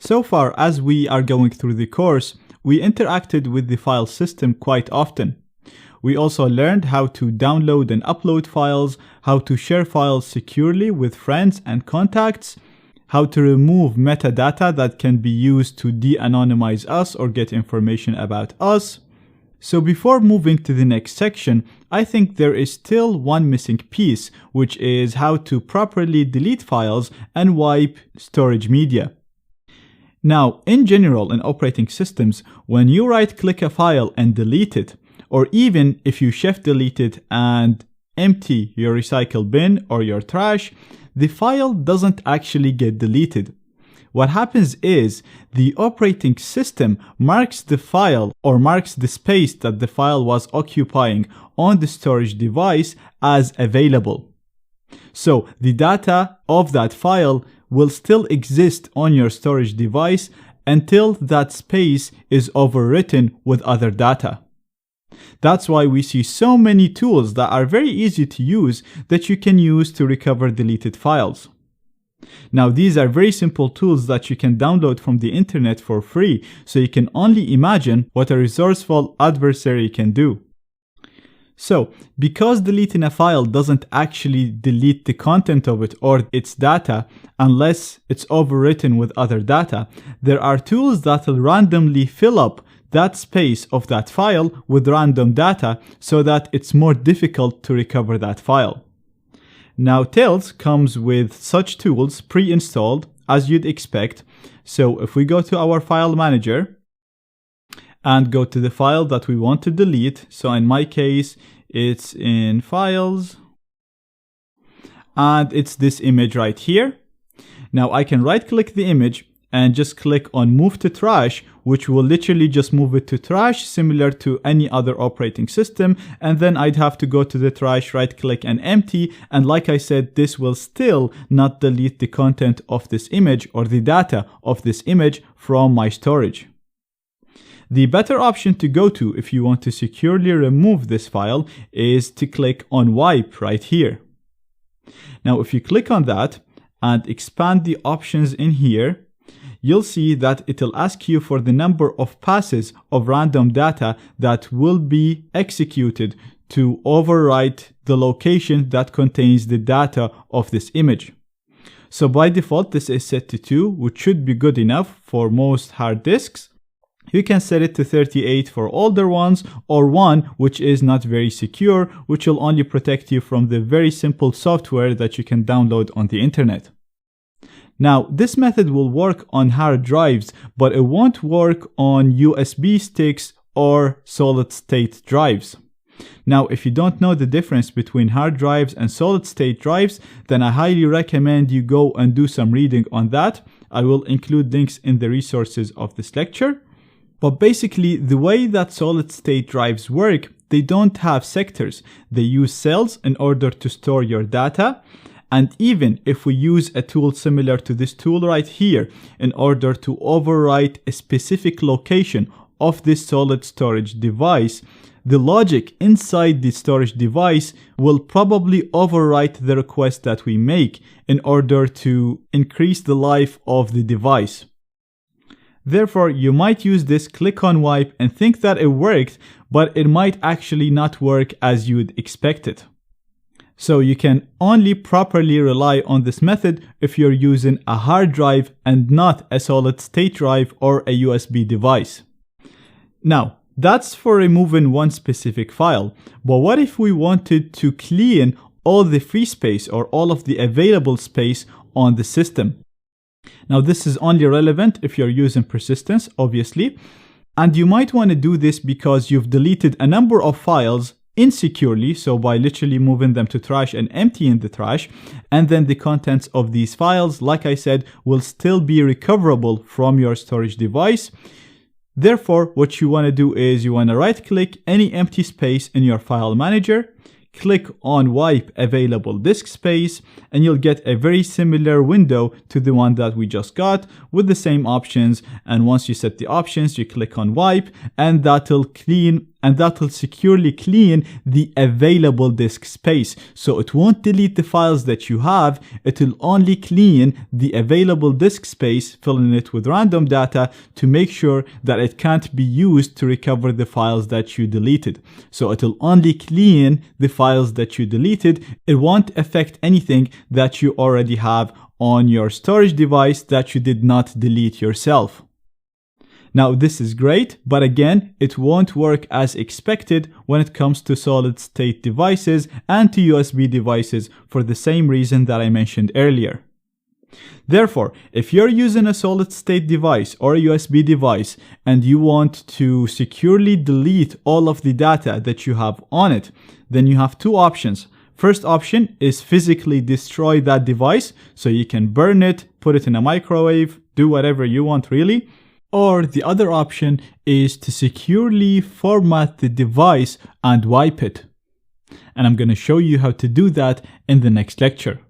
So far, as we are going through the course, we interacted with the file system quite often. We also learned how to download and upload files, how to share files securely with friends and contacts, how to remove metadata that can be used to de-anonymize us or get information about us. So before moving to the next section, I think there is still one missing piece, which is how to properly delete files and wipe storage media. Now, in general, in operating systems, when you right-click a file and delete it, or even if you shift delete it and empty your recycle bin or your trash, the file doesn't actually get deleted. What happens is the operating system marks the file or marks the space that the file was occupying on the storage device as available. So the data of that file will still exist on your storage device until that space is overwritten with other data. That's why we see so many tools that are very easy to use that you can use to recover deleted files. Now, these are very simple tools that you can download from the internet for free, so you can only imagine what a resourceful adversary can do. So, because deleting a file doesn't actually delete the content of it or its data unless it's overwritten with other data, there are tools that will randomly fill up that space of that file with random data so that it's more difficult to recover that file. Now, Tails comes with such tools pre-installed as you'd expect. So if we go to our file manager and go to the file that we want to delete, so in my case, it's in files and it's this image right here. Now I can right click the image and just click on move to trash, which will literally just move it to trash similar to any other operating system. And then I'd have to go to the trash, right click and empty. And like I said, this will still not delete the content of this image or the data of this image from my storage. The better option to go to if you want to securely remove this file is to click on wipe right here. Now, if you click on that and expand the options in here, you'll see that it'll ask you for the number of passes of random data that will be executed to overwrite the location that contains the data of this image. So by default, this is set to 2, which should be good enough for most hard disks. You can set it to 38 for older ones, or 1, which is not very secure, which will only protect you from the very simple software that you can download on the internet. Now, this method will work on hard drives, but it won't work on USB sticks or solid-state drives. Now, if you don't know the difference between hard drives and solid-state drives, then I highly recommend you go and do some reading on that. I will include links in the resources of this lecture. But basically, the way that solid-state drives work, they don't have sectors. They use cells in order to store your data. And even if we use a tool similar to this tool right here in order to overwrite a specific location of this solid storage device, the logic inside the storage device will probably overwrite the request that we make in order to increase the life of the device. Therefore, you might use this click on wipe and think that it worked, but it might actually not work as you'd expect it. So you can only properly rely on this method if you're using a hard drive and not a solid state drive or a USB device. Now, that's for removing one specific file. But what if we wanted to clean all the free space or all of the available space on the system? Now, this is only relevant if you're using persistence, obviously. And you might want to do this because you've deleted a number of files insecurely, so by literally moving them to trash and emptying the trash, and then the contents of these files, like I said, will still be recoverable from your storage device. Therefore, what you want to do is you want to right click any empty space in your file manager, click on wipe available disk space, and you'll get a very similar window to the one that we just got with the same options. And once you set the options, you click on wipe, and that'll clean and that will securely clean the available disk space. So it won't delete the files that you have, it will only clean the available disk space, filling it with random data to make sure that it can't be used to recover the files that you deleted. So it will only clean the files that you deleted. It won't affect anything that you already have on your storage device that you did not delete yourself. Now this is great, but again, it won't work as expected when it comes to solid state devices and to USB devices for the same reason that I mentioned earlier. Therefore, if you're using a solid state device or a USB device and you want to securely delete all of the data that you have on it, then you have two options. First option is physically destroy that device, so you can burn it, put it in a microwave, do whatever you want really. Or the other option is to securely format the device and wipe it. And I'm going to show you how to do that in the next lecture.